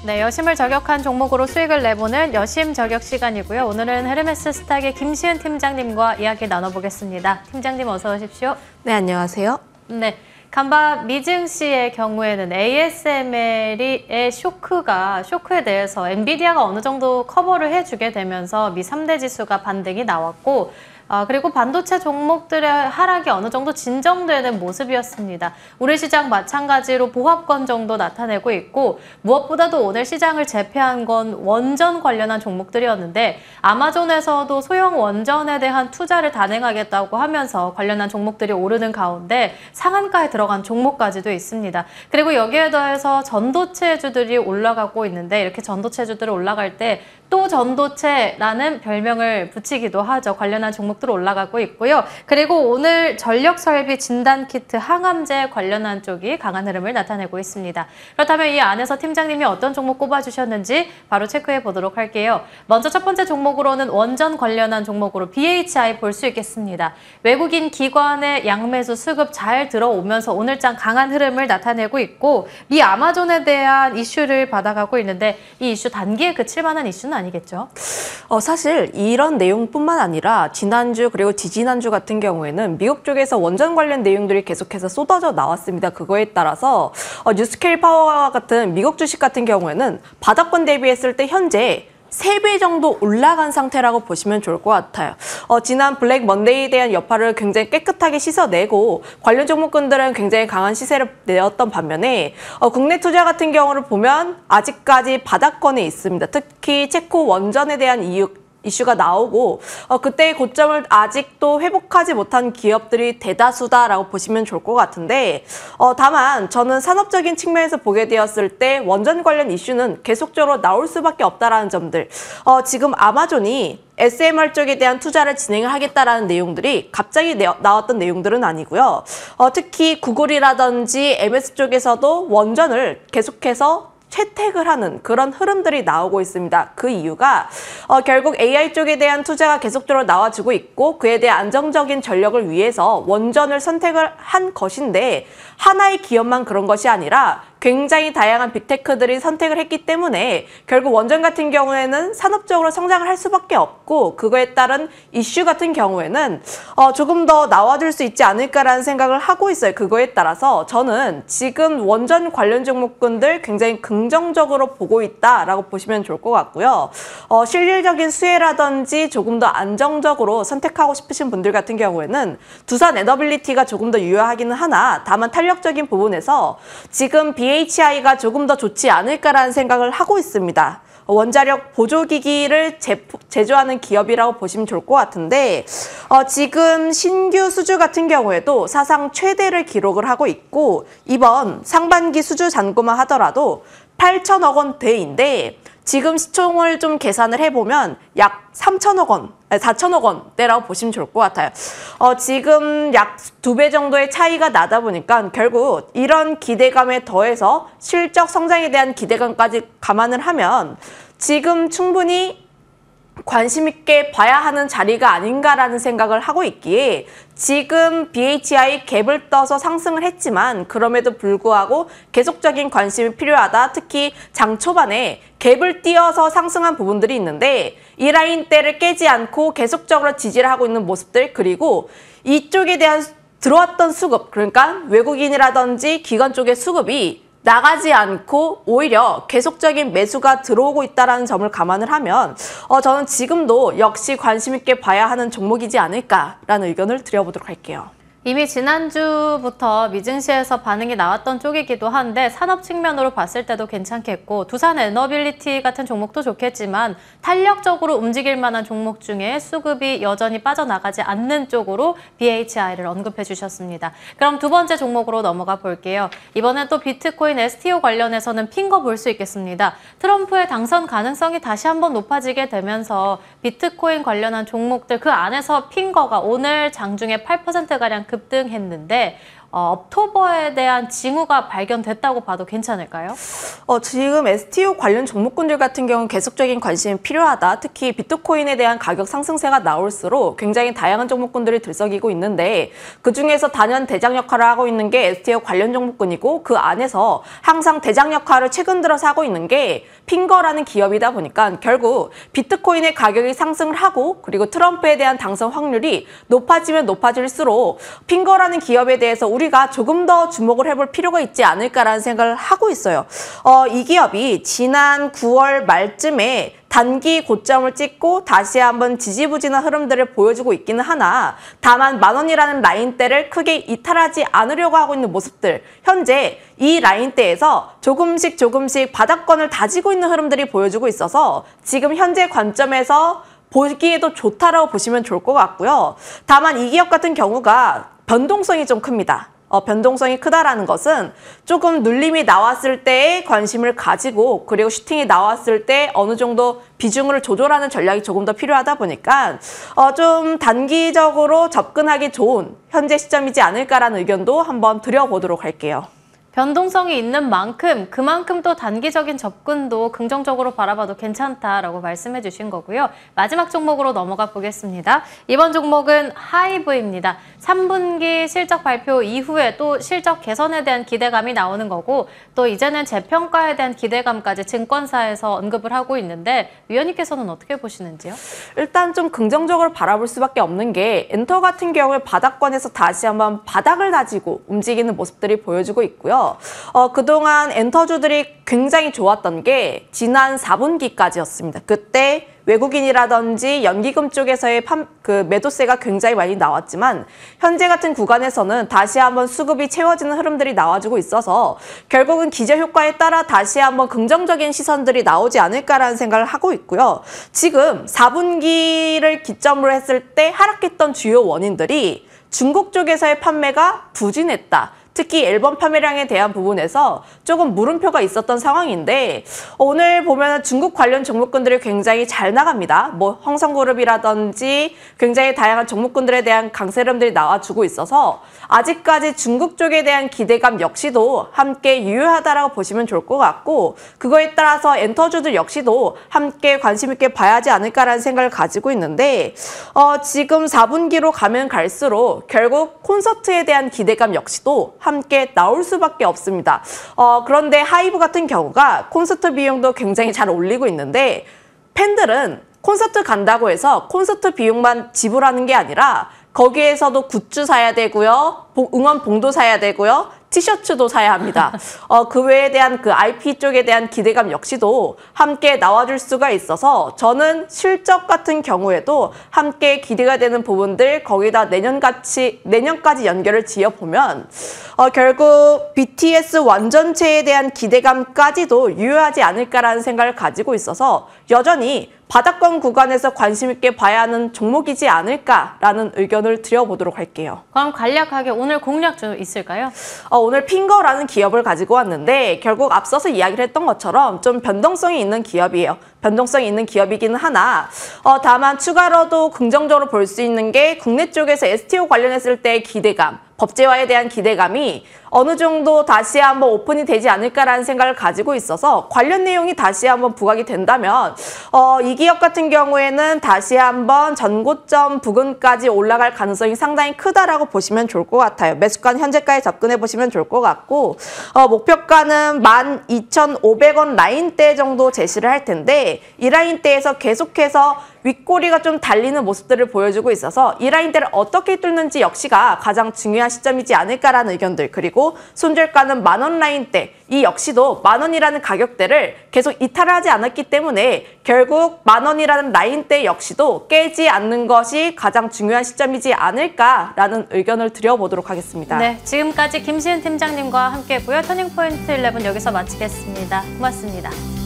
네, 여심을 저격한 종목으로 수익을 내보는 여심 저격 시간이고요. 오늘은 헤르메스 스탁의 김시은 팀장님과 이야기 나눠보겠습니다. 팀장님 어서 오십시오. 네, 안녕하세요. 네, 간밤 미증시의 경우에는 ASML의 쇼크에 대해서 엔비디아가 어느 정도 커버를 해주게 되면서 미 3대 지수가 반등이 나왔고 그리고 반도체 종목들의 하락이 어느 정도 진정되는 모습이었습니다. 우리 시장 마찬가지로 보합권 정도 나타내고 있고 무엇보다도 오늘 시장을 제패한 건 원전 관련한 종목들이었는데 아마존에서도 소형 원전에 대한 투자를 단행하겠다고 하면서 관련한 종목들이 오르는 가운데 상한가에 들어간 종목까지도 있습니다. 그리고 여기에 더해서 전도체주들이 올라가고 있는데 이렇게 전도체주들이 올라갈 때 또 전도체라는 별명을 붙이기도 하죠. 관련한 종목들 올라가고 있고요. 그리고 오늘 전력설비 진단키트 항암제 관련한 쪽이 강한 흐름을 나타내고 있습니다. 그렇다면 이 안에서 팀장님이 어떤 종목 꼽아주셨는지 바로 체크해 보도록 할게요. 먼저 첫 번째 종목으로는 원전 관련한 종목으로 BHI 볼 수 있겠습니다. 외국인 기관의 양매수 수급 잘 들어오면서 오늘장 강한 흐름을 나타내고 있고 미 아마존에 대한 이슈를 받아가고 있는데 이 이슈 단기에 그칠 만한 이슈는 아니겠죠? 사실 이런 내용뿐만 아니라 지난주 그리고 지지난주 같은 경우에는 미국 쪽에서 원전 관련 내용들이 계속해서 쏟아져 나왔습니다. 그거에 따라서 뉴스케일 파워와 같은 미국 주식 같은 경우에는 바닥권 대비했을 때 현재 3배 정도 올라간 상태라고 보시면 좋을 것 같아요. 지난 블랙 먼데이에 대한 여파를 굉장히 깨끗하게 씻어내고 관련 종목군들은 굉장히 강한 시세를 내었던 반면에 국내 투자 같은 경우를 보면 아직까지 바닥권에 있습니다. 특히 체코 원전에 대한 이슈가 나오고 그때의 고점을 아직도 회복하지 못한 기업들이 대다수다라고 보시면 좋을 것 같은데 다만 저는 산업적인 측면에서 보게 되었을 때 원전 관련 이슈는 계속적으로 나올 수밖에 없다라는 점들 지금 아마존이 SMR 쪽에 대한 투자를 진행을 하겠다라는 내용들이 갑자기 나왔던 내용들은 아니고요. 특히 구글이라든지 MS 쪽에서도 원전을 계속해서 채택을 하는 그런 흐름들이 나오고 있습니다. 그 이유가 결국 AI 쪽에 대한 투자가 계속적으로 나와주고 있고 그에 대한 안정적인 전력을 위해서 원전을 선택을 한 것인데 하나의 기업만 그런 것이 아니라 굉장히 다양한 빅테크들이 선택을 했기 때문에 결국 원전 같은 경우에는 산업적으로 성장을 할 수밖에 없고 그거에 따른 이슈 같은 경우에는 조금 더 나와줄 수 있지 않을까라는 생각을 하고 있어요. 그거에 따라서 저는 지금 원전 관련 종목군들 굉장히 긍정적으로 보고 있다라고 보시면 좋을 것 같고요. 실질적인 수혜라든지 조금 더 안정적으로 선택하고 싶으신 분들 같은 경우에는 두산 에너빌리티가 조금 더 유효하기는 하나 다만 탄력적인 부분에서 지금 BHI가 조금 더 좋지 않을까라는 생각을 하고 있습니다. 원자력 보조기기를 제조하는 기업이라고 보시면 좋을 것 같은데 지금 신규 수주 같은 경우에도 사상 최대를 기록을 하고 있고 이번 상반기 수주 잔고만 하더라도 8천억 원대인데 지금 시총을 좀 계산을 해보면 약 3천억 원, 4천억 원대라고 보시면 좋을 것 같아요. 지금 약 2배 정도의 차이가 나다 보니까 결국 이런 기대감에 더해서 실적 성장에 대한 기대감까지 감안을 하면 지금 충분히 관심 있게 봐야 하는 자리가 아닌가라는 생각을 하고 있기에 지금 BHI 갭을 떠서 상승을 했지만 그럼에도 불구하고 계속적인 관심이 필요하다. 특히 장 초반에 갭을 띄어서 상승한 부분들이 있는데 이 라인대를 깨지 않고 계속적으로 지지를 하고 있는 모습들 그리고 이쪽에 대한 들어왔던 수급 그러니까 외국인이라든지 기관 쪽의 수급이 나가지 않고 오히려 계속적인 매수가 들어오고 있다는 점을 감안을 하면 저는 지금도 역시 관심 있게 봐야 하는 종목이지 않을까라는 의견을 드려보도록 할게요. 이미 지난주부터 미증시에서 반응이 나왔던 쪽이기도 한데 산업 측면으로 봤을 때도 괜찮겠고 두산 에너빌리티 같은 종목도 좋겠지만 탄력적으로 움직일 만한 종목 중에 수급이 여전히 빠져나가지 않는 쪽으로 BHI를 언급해 주셨습니다. 그럼 두 번째 종목으로 넘어가 볼게요. 이번엔 또 비트코인 STO 관련해서는 핀 거 볼 수 있겠습니다. 트럼프의 당선 가능성이 다시 한번 높아지게 되면서 비트코인 관련한 종목들 그 안에서 핀 거가 오늘 장중에 8%가량 급등했는데 업토버에 대한 징후가 발견됐다고 봐도 괜찮을까요? 지금 STO 관련 종목군들 같은 경우는 계속적인 관심이 필요하다. 특히 비트코인에 대한 가격 상승세가 나올수록 굉장히 다양한 종목군들이 들썩이고 있는데 그중에서 단연 대장 역할을 하고 있는 게 STO 관련 종목군이고 그 안에서 항상 대장 역할을 최근 들어서 하고 있는 게 핑거라는 기업이다 보니까 결국 비트코인의 가격이 상승을 하고 그리고 트럼프에 대한 당선 확률이 높아지면 높아질수록 핑거라는 기업에 대해서 우리가 조금 더 주목을 해볼 필요가 있지 않을까라는 생각을 하고 있어요. 이 기업이 지난 9월 말쯤에 단기 고점을 찍고 다시 한번 지지부진한 흐름들을 보여주고 있기는 하나 다만 10,000원이라는 라인대를 크게 이탈하지 않으려고 하고 있는 모습들 현재 이 라인대에서 조금씩 바닥권을 다지고 있는 흐름들이 보여주고 있어서 지금 현재 관점에서 보기에도 좋다라고 보시면 좋을 것 같고요. 다만 이 기업 같은 경우가 변동성이 좀 큽니다. 변동성이 크다라는 것은 조금 눌림이 나왔을 때에 관심을 가지고 그리고 슈팅이 나왔을 때 어느 정도 비중을 조절하는 전략이 조금 더 필요하다 보니까 좀 단기적으로 접근하기 좋은 현재 시점이지 않을까라는 의견도 한번 드려보도록 할게요. 변동성이 있는 만큼 그만큼 또 단기적인 접근도 긍정적으로 바라봐도 괜찮다라고 말씀해 주신 거고요. 마지막 종목으로 넘어가 보겠습니다. 이번 종목은 하이브입니다. 3분기 실적 발표 이후에 또 실적 개선에 대한 기대감이 나오는 거고 또 이제는 재평가에 대한 기대감까지 증권사에서 언급을 하고 있는데 위원님께서는 어떻게 보시는지요? 일단 좀 긍정적으로 바라볼 수밖에 없는 게 엔터 같은 경우에 바닥권에서 다시 한번 바닥을 다지고 움직이는 모습들이 보여주고 있고요. 그동안 엔터주들이 굉장히 좋았던 게 지난 4분기까지였습니다. 그때 외국인이라든지 연기금 쪽에서의 매도세가 굉장히 많이 나왔지만 현재 같은 구간에서는 다시 한번 수급이 채워지는 흐름들이 나와주고 있어서 결국은 기저효과에 따라 다시 한번 긍정적인 시선들이 나오지 않을까라는 생각을 하고 있고요. 지금 4분기를 기점으로 했을 때 하락했던 주요 원인들이 중국 쪽에서의 판매가 부진했다. 특히 앨범 판매량에 대한 부분에서 조금 물음표가 있었던 상황인데 오늘 보면 중국 관련 종목군들이 굉장히 잘 나갑니다. 황성그룹이라든지 굉장히 다양한 종목군들에 대한 강세름들이 나와주고 있어서 아직까지 중국 쪽에 대한 기대감 역시도 함께 유효하다라고 보시면 좋을 것 같고 그거에 따라서 엔터주들 역시도 함께 관심 있게 봐야 하지 않을까라는 생각을 가지고 있는데 지금 4분기로 가면 갈수록 결국 콘서트에 대한 기대감 역시도 함께 나올 수밖에 없습니다. 그런데 하이브 같은 경우가 콘서트 비용도 굉장히 잘 올리고 있는데 팬들은 콘서트 간다고 해서 콘서트 비용만 지불하는 게 아니라 거기에서도 굿즈 사야 되고요. 응원봉도 사야 되고요. 티셔츠도 사야 합니다. 그 외에 대한 그 IP 쪽에 대한 기대감 역시도 함께 나와줄 수가 있어서 저는 실적 같은 경우에도 함께 기대가 되는 부분들 거기다 내년까지 연결을 지어보면 결국 BTS 완전체에 대한 기대감까지도 유효하지 않을까라는 생각을 가지고 있어서 여전히 바닥권 구간에서 관심 있게 봐야 하는 종목이지 않을까라는 의견을 드려보도록 할게요. 그럼 간략하게 오늘 공략 좀 있을까요? 오늘 핑거라는 기업을 가지고 왔는데 결국 앞서서 이야기를 했던 것처럼 좀 변동성이 있는 기업이에요. 변동성이 있는 기업이기는 하나 다만 추가로도 긍정적으로 볼 수 있는 게 국내 쪽에서 STO 관련했을 때의 기대감 법제화에 대한 기대감이 어느 정도 다시 한번 오픈이 되지 않을까라는 생각을 가지고 있어서 관련 내용이 다시 한번 부각이 된다면 이 기업 같은 경우에는 다시 한번 전고점 부근까지 올라갈 가능성이 상당히 크다라고 보시면 좋을 것 같아요. 매수가는 현재가에 접근해 보시면 좋을 것 같고 목표가는 12,500원 라인대 정도 제시를 할 텐데 이 라인대에서 계속해서 윗꼬리가 좀 달리는 모습들을 보여주고 있어서 이 라인대를 어떻게 뚫는지 역시가 가장 중요한 시점이지 않을까라는 의견들 그리고 손절가는 10,000원 라인대 이 역시도 10,000원이라는 가격대를 계속 이탈하지 않았기 때문에 결국 10,000원이라는 라인대 역시도 깨지 않는 것이 가장 중요한 시점이지 않을까라는 의견을 드려보도록 하겠습니다. 네, 지금까지 김시은 팀장님과 함께했고요. 터닝포인트 11 여기서 마치겠습니다. 고맙습니다.